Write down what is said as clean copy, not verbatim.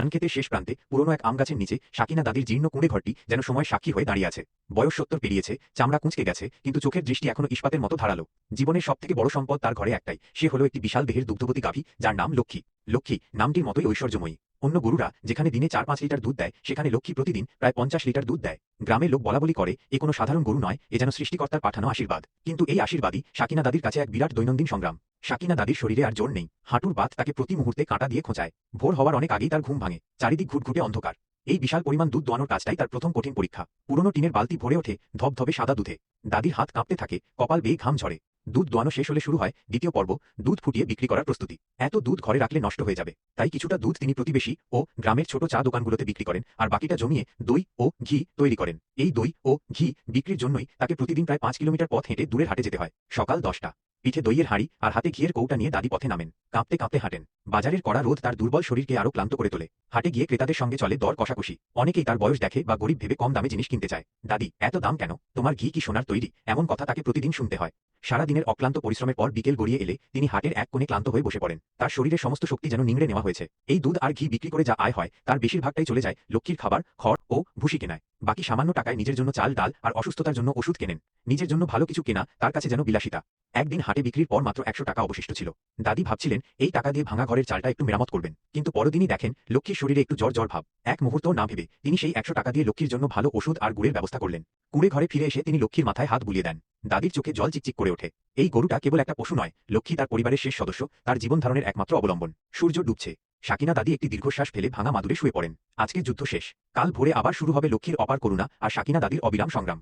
ধানক্ষেতের শেষ প্রান্তে পুরনো এক আম গাছের নিচে সাকিনা দাদির জীর্ণ কুঁড়ে ঘরটি যেন সময়ের সাক্ষী হয়ে দাঁড়িয়ে আছে। বয়স ৭০ পেরিয়েছে, চামড়া কুঁচকে গেছে, কিন্তু চোখের দৃষ্টি এখনো ইস্পাতের মতো ধারালো। জীবনের সবথেকে বড় সম্পদ তার ঘরে একটাই, সে হলো একটি বিশাল দেহের দুগ্ধবতী গাভী, যার নাম লক্ষ্মী। লক্ষ্মী নামটির মতোই ঐশ্বর্যময়ী। অন্য গরুরা যেখানে দিনে ৪-৫ লিটার দুধ দেয়, সেখানে লক্ষ্মী প্রতিদিন প্রায় ৫০ লিটার দুধ দেয়। গ্রামের লোক বলাবলি করে, এ কোনো সাধারণ গরু নয়, এ যেন সৃষ্টিকর্তার পাঠানো আশীর্বাদ। কিন্তু এই আশীর্বাদই সাকিনা দাদির কাছে এক বিরাট দৈনন্দিন সংগ্রাম। সাকিনা দাদির শরীরে আর জোর নেই, হাঁটুর বাত তাকে প্রতি মুহূর্তে কাঁটা দিয়ে খোঁচায়। ভোর হওয়ার অনেক আগেই তার ঘুম ভাঙে, চারিদিক ঘুটঘুটে অন্ধকার। এই বিশাল পরিমাণ দুধ দোয়ানোর কাজটাই তার প্রথম কঠিন পরীক্ষা। পুরনো টিনের বালতি ভরে ওঠে ধবধবে সাদা দুধে। দাদির হাত কাঁপতে থাকে, কপাল বেয়ে ঘাম ঝরে। দুধ দোয়ানো শেষ হলে শুরু হয় দ্বিতীয় পর্ব, দুধ ফুটিয়ে বিক্রি করার প্রস্তুতি। এত দুধ ঘরে রাখলে নষ্ট হয়ে যাবে, তাই কিছুটা দুধ তিনি প্রতিবেশী ও গ্রামের ছোট চা দোকানগুলোতে বিক্রি করেন, আর বাকিটা জমিয়ে দই ও ঘি তৈরি করেন। এই দই ও ঘি বিক্রির জন্যই তাকে প্রতিদিন প্রায় ৫ কিলোমিটার পথ হেঁটে দূরের হাটে যেতে হয়। সকাল ১০টা, পিঠে দইয়ের হাঁড়ি আর হাতে ঘিয়ের কৌটা নিয়ে দাদি পথে নামেন। কাঁপতে কাঁপতে হাঁটেন। বাজারের কড়া রোদ তার দুর্বল শরীরকে আরো ক্লান্ত করে তোলে। হাটে গিয়ে ক্রেতাদের সঙ্গে চলে দর কষাকষি। অনেকেই তার বয়স দেখে বা গরিব ভেবে কম দামে জিনিস কিনতে চায়। দাদি, এত দাম কেন? তোমার ঘি কি সোনার তৈরি? এমন কথা তাকে প্রতিদিন শুনতে হয়। সারাদিনের অক্লান্ত পরিশ্রমের পর বিকেল গড়িয়ে এলে তিনি হাটের এক কোণে ক্লান্ত হয়ে বসে পড়েন। তার শরীরের সমস্ত শক্তি যেন নিংড়ে নেওয়া হয়েছে। এই দুধ আর ঘি বিক্রি করে যা আয় হয়, তার বেশিরভাগটাই চলে যায় লক্ষ্মীর খাবার, খড় ও ভুসি কেনায়। বাকি সামান্য টাকায় নিজের জন্য চাল, ডাল আর অসুস্থতার জন্য ওষুধ কেনেন। নিজের জন্য ভালো কিছু কেনা তার কাছে যেন বিলাসিতা। একদিন হাটে বিক্রির পর মাত্র ১০০ টাকা অবশিষ্ট ছিল। দাদি ভাবছিলেন এই টাকা দিয়ে ভাঙা ঘরের চালটা একটু মেরামত করবেন, কিন্তু পরদিনই দেখেন লক্ষ্মীর শরীরে একটু জ্বর জ্বর ভাব। এক মুহূর্ত না ভেবে তিনি সেই ১০০ টাকা দিয়ে লক্ষ্মীর জন্য ভালো ওষুধ আর গুড়ের ব্যবস্থা করলেন। কুড়ে ঘরে ফিরে এসে তিনি লক্ষ্মীর মাথায় হাত বুলিয়ে দেন। দাদির চোখে জল চিকচিক করে ওঠে। এই গরুটা কেবল একটা পশু নয়, লক্ষ্মী তার পরিবারের শেষ সদস্য, তার জীবন ধারণের একমাত্র অবলম্বন। সূর্য ডুবছে। সাকিনা দাদি একটি দীর্ঘশ্বাস ফেলে ভাঙা মাদুরে শুয়ে পড়েন। আজকের যুদ্ধ শেষ। কাল ভোরে আবার শুরু হবে লক্ষ্মীর অপার করুণা আর সাকিনা দাদির অবিরাম সংগ্রাম।